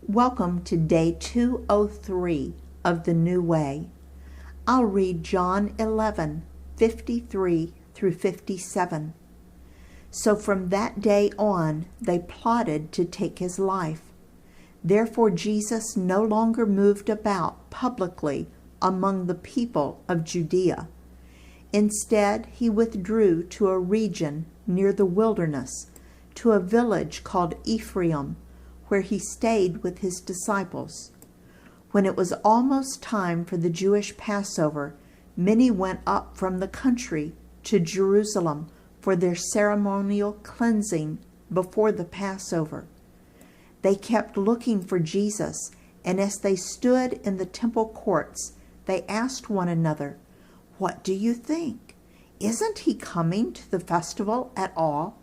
Welcome to day 203 of the New Way. I'll read John 11:53 through 57. So from that day on, they plotted to take his life. Therefore Jesus no longer moved about publicly among the people of Judea. Instead, he withdrew to a region near the wilderness, to a village called Ephraim, where he stayed with his disciples. When it was almost time for the Jewish Passover, many went up from the country to Jerusalem for their ceremonial cleansing before the Passover. They kept looking for Jesus, and as they stood in the temple courts, they asked one another, "What do you think? Isn't he coming to the festival at all?"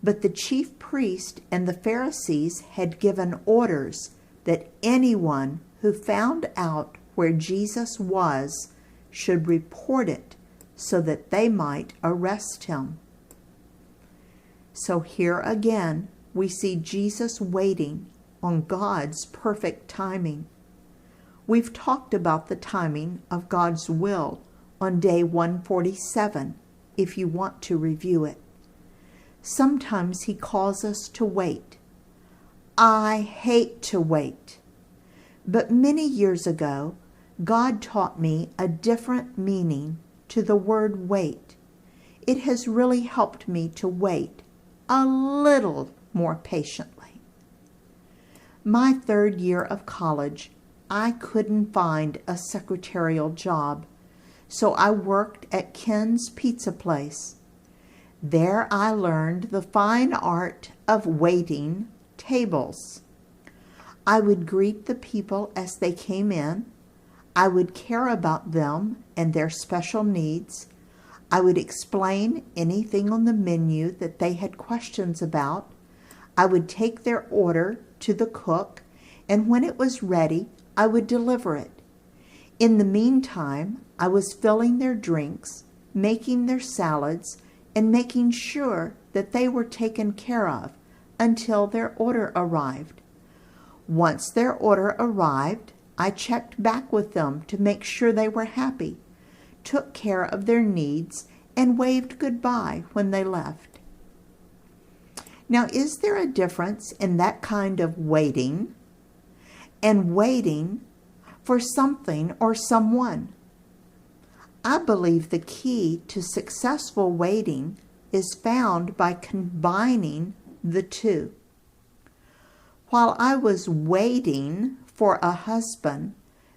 But the chief priest and the Pharisees had given orders that anyone who found out where Jesus was should report it so that they might arrest him. So here again we see Jesus waiting on God's perfect timing. We've talked about the timing of God's will on day 147, if you want to review it. Sometimes he calls us to wait. I hate to wait. But many years ago, God taught me a different meaning to the word wait. It has really helped me to wait a little more patiently. My third year of college, I couldn't find a secretarial job, so I worked at Ken's Pizza Place. There I learned the fine art of waiting tables. I would greet the people as they came in. I would care about them and their special needs. I would explain anything on the menu that they had questions about. I would take their order to the cook, and when it was ready, I would deliver it. In the meantime, I was filling their drinks, making their salads, and making sure that they were taken care of until their order arrived. Once their order arrived, I checked back with them to make sure they were happy, took care of their needs, and waved goodbye when they left. Now, is there a difference in that kind of waiting and waiting for something or someone? I believe the key to successful waiting is found by combining the two. While I was waiting for a husband,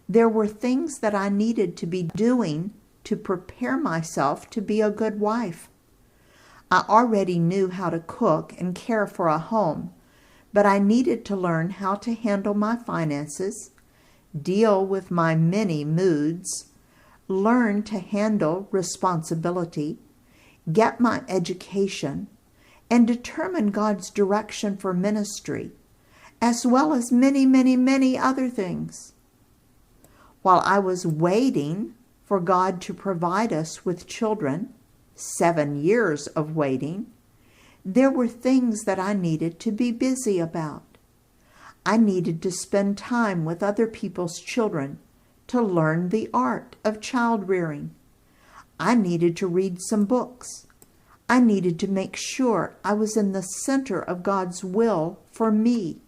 there were things that I needed to be doing to prepare myself to be a good wife. I already knew how to cook and care for a home, but I needed to learn how to handle my finances, deal with my many moods, learn to handle responsibility, get my education, and determine God's direction for ministry, as well as many, many, many other things. While I was waiting for God to provide us with children, 7 years of waiting, there were things that I needed to be busy about. I needed to spend time with other people's children to learn the art of child rearing. I needed to read some books. I needed to make sure I was in the center of God's will for me.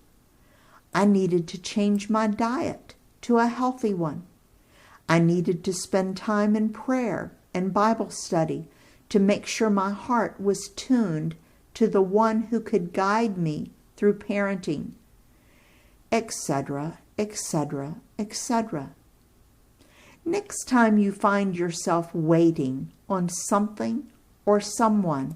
I needed to change my diet to a healthy one. I needed to spend time in prayer and Bible study to make sure my heart was tuned to the one who could guide me through parenting, etc., etc., etc. Next time you find yourself waiting on something or someone,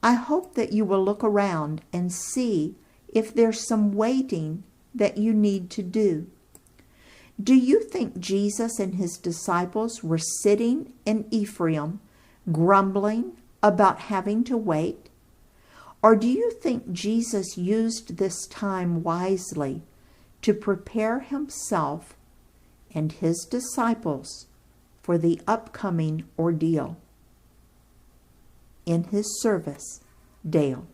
I hope that you will look around and see if there's some waiting that you need to do. Do you think Jesus and his disciples were sitting in Ephraim grumbling about having to wait? Or do you think Jesus used this time wisely to prepare himself and his disciples for the upcoming ordeal? In his service, Dale.